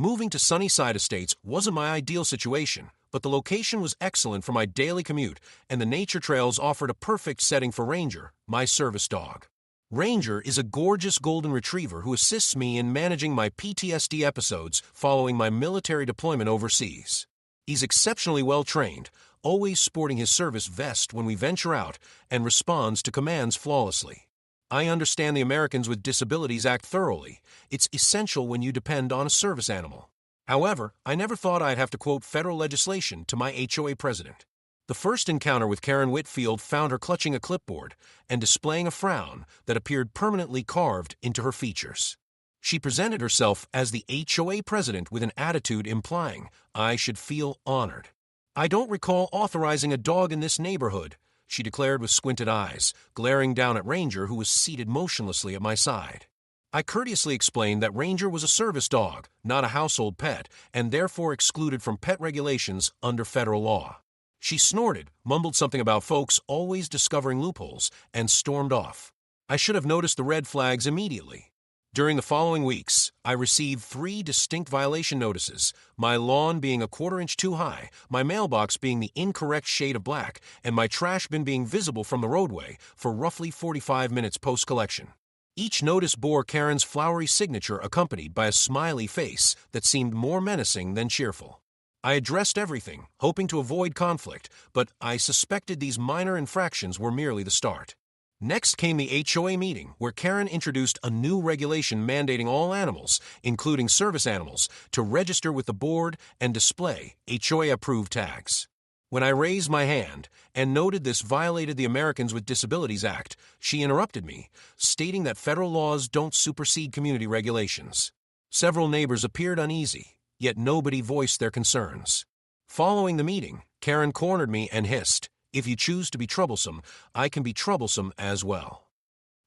Moving to Sunnyside Estates wasn't my ideal situation, but the location was excellent for my daily commute, and the nature trails offered a perfect setting for Ranger, my service dog. Ranger is a gorgeous golden retriever who assists me in managing my PTSD episodes following my military deployment overseas. He's exceptionally well trained, always sporting his service vest when we venture out, and responds to commands flawlessly. I understand the Americans with Disabilities Act thoroughly. It's essential when you depend on a service animal. However, I never thought I'd have to quote federal legislation to my HOA president. The first encounter with Karen Whitfield found her clutching a clipboard and displaying a frown that appeared permanently carved into her features. She presented herself as the HOA president with an attitude implying I should feel honored. "I don't recall authorizing a dog in this neighborhood," she declared with squinted eyes, glaring down at Ranger, who was seated motionlessly at my side. I courteously explained that Ranger was a service dog, not a household pet, and therefore excluded from pet regulations under federal law. She snorted, mumbled something about folks always discovering loopholes, and stormed off. I should have noticed the red flags immediately. During the following weeks, I received 3 distinct violation notices, my lawn being a quarter-inch too high, my mailbox being the incorrect shade of black, and my trash bin being visible from the roadway for roughly 45 minutes post-collection. Each notice bore Karen's flowery signature accompanied by a smiley face that seemed more menacing than cheerful. I addressed everything, hoping to avoid conflict, but I suspected these minor infractions were merely the start. Next came the HOA meeting, where Karen introduced a new regulation mandating all animals, including service animals, to register with the board and display HOA-approved tags. When I raised my hand and noted this violated the Americans with Disabilities Act, she interrupted me, stating that federal laws don't supersede community regulations. Several neighbors appeared uneasy, yet nobody voiced their concerns. Following the meeting, Karen cornered me and hissed, "If you choose to be troublesome, I can be troublesome as well."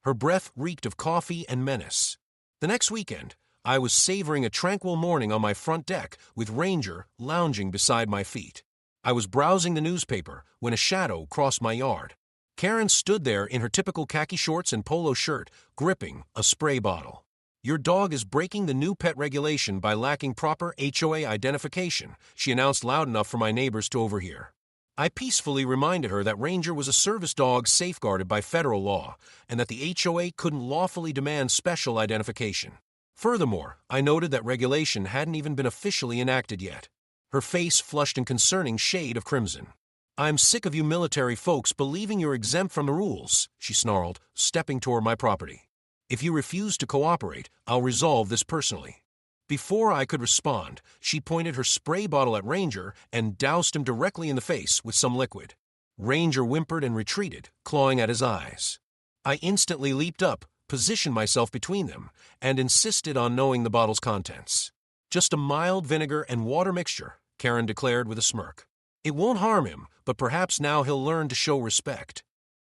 Her breath reeked of coffee and menace. The next weekend, I was savoring a tranquil morning on my front deck with Ranger lounging beside my feet. I was browsing the newspaper when a shadow crossed my yard. Karen stood there in her typical khaki shorts and polo shirt, gripping a spray bottle. "Your dog is breaking the new pet regulation by lacking proper HOA identification," she announced loud enough for my neighbors to overhear. I peacefully reminded her that Ranger was a service dog safeguarded by federal law, and that the HOA couldn't lawfully demand special identification. Furthermore, I noted that regulation hadn't even been officially enacted yet. Her face flushed in concerning shade of crimson. "I'm sick of you military folks believing you're exempt from the rules," she snarled, stepping toward my property. "If you refuse to cooperate, I'll resolve this personally." Before I could respond, she pointed her spray bottle at Ranger and doused him directly in the face with some liquid. Ranger whimpered and retreated, clawing at his eyes. I instantly leaped up, positioned myself between them, and insisted on knowing the bottle's contents. "Just a mild vinegar and water mixture," Karen declared with a smirk. "It won't harm him, but perhaps now he'll learn to show respect."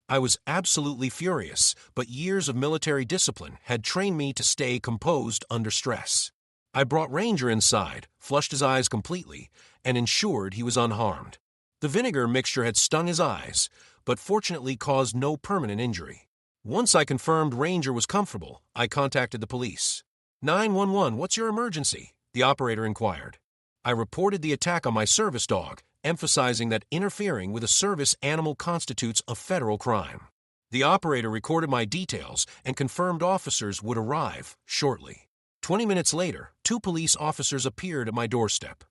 I was absolutely furious, but years of military discipline had trained me to stay composed under stress. I brought Ranger inside, flushed his eyes completely, and ensured he was unharmed. The vinegar mixture had stung his eyes, but fortunately caused no permanent injury. Once I confirmed Ranger was comfortable, I contacted the police. 911, what's your emergency?" the operator inquired. I reported the attack on my service dog, emphasizing that interfering with a service animal constitutes a federal crime. The operator recorded my details and confirmed officers would arrive shortly. 20 minutes later, 2 police officers appeared at my doorstep.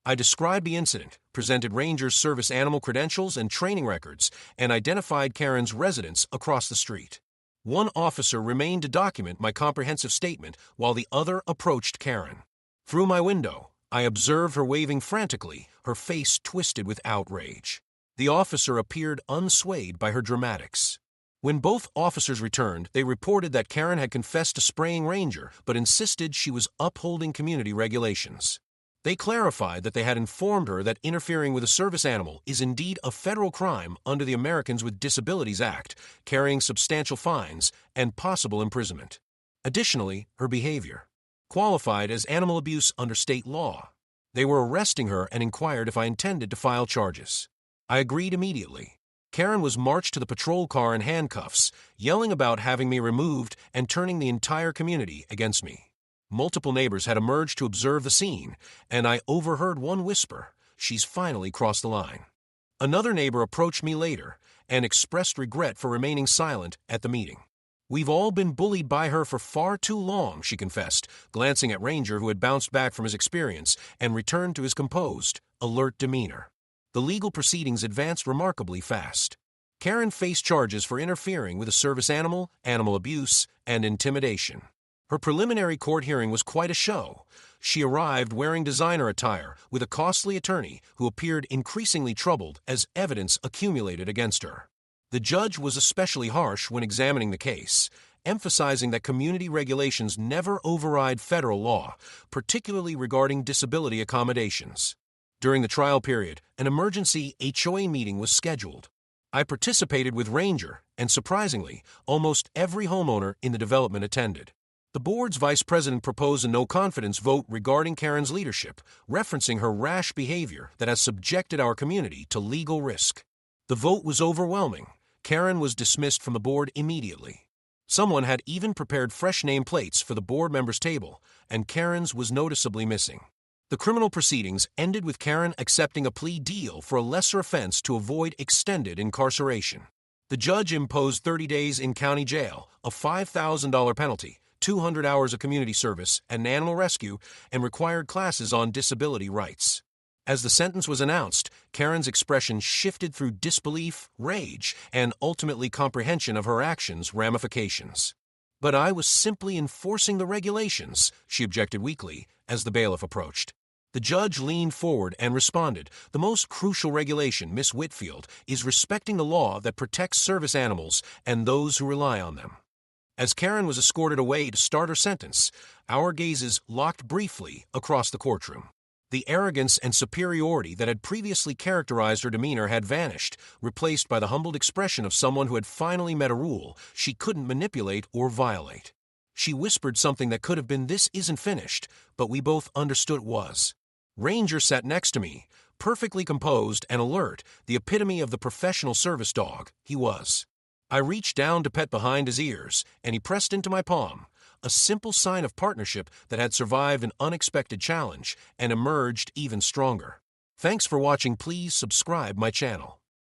I described the incident, presented Ranger's service animal credentials and training records, and identified Karen's residence across the street. One officer remained to document my comprehensive statement while the other approached Karen. Through my window, I observed her waving frantically, her face twisted with outrage. The officer appeared unswayed by her dramatics. When both officers returned, they reported that Karen had confessed to spraying Ranger, but insisted she was upholding community regulations. They clarified that they had informed her that interfering with a service animal is indeed a federal crime under the Americans with Disabilities Act, carrying substantial fines and possible imprisonment. Additionally, her behavior qualified as animal abuse under state law. They were arresting her and inquired if I intended to file charges. I agreed immediately. Karen was marched to the patrol car in handcuffs, yelling about having me removed and turning the entire community against me. multiple neighbors had emerged to observe the scene, and I overheard one whisper, "She's finally crossed the line." Another neighbor approached me later and expressed regret for remaining silent at the meeting. "We've all been bullied by her for far too long," she confessed, glancing at Ranger, who had bounced back from his experience and returned to his composed, alert demeanor. The legal proceedings advanced remarkably fast. Karen faced charges for interfering with a service animal, animal abuse, and intimidation. Her preliminary court hearing was quite a show. She arrived wearing designer attire with a costly attorney who appeared increasingly troubled as evidence accumulated against her. The judge was especially harsh when examining the case, emphasizing that community regulations never override federal law, particularly regarding disability accommodations. During the trial period, an emergency HOA meeting was scheduled. I participated with Ranger, and surprisingly, almost every homeowner in the development attended. The board's vice president proposed a no-confidence vote regarding Karen's leadership, referencing her rash behavior that has subjected our community to legal risk. The vote was overwhelming. Karen was dismissed from the board immediately. Someone had even prepared fresh nameplates for the board members' table, and Karen's was noticeably missing. The criminal proceedings ended with Karen accepting a plea deal for a lesser offense to avoid extended incarceration. The judge imposed 30 days in county jail, a $5,000 penalty, 200 hours of community service, and animal rescue, and required classes on disability rights. As the sentence was announced, Karen's expression shifted through disbelief, rage, and ultimately comprehension of her actions' ramifications. "But I was simply enforcing the regulations," she objected weakly as the bailiff approached. The judge leaned forward and responded, "The most crucial regulation, Miss Whitfield, is respecting the law that protects service animals and those who rely on them." As Karen was escorted away to start her sentence, our gazes locked briefly across the courtroom. The arrogance and superiority that had previously characterized her demeanor had vanished, replaced by the humbled expression of someone who had finally met a rule she couldn't manipulate or violate. She whispered something that could have been, "This isn't finished," but we both understood it was. Ranger sat next to me, perfectly composed and alert, the epitome of the professional service dog he was. I reached down to pet behind his ears, and he pressed into my palm, a simple sign of partnership that had survived an unexpected challenge and emerged even stronger. Thanks for watching. Please subscribe my channel.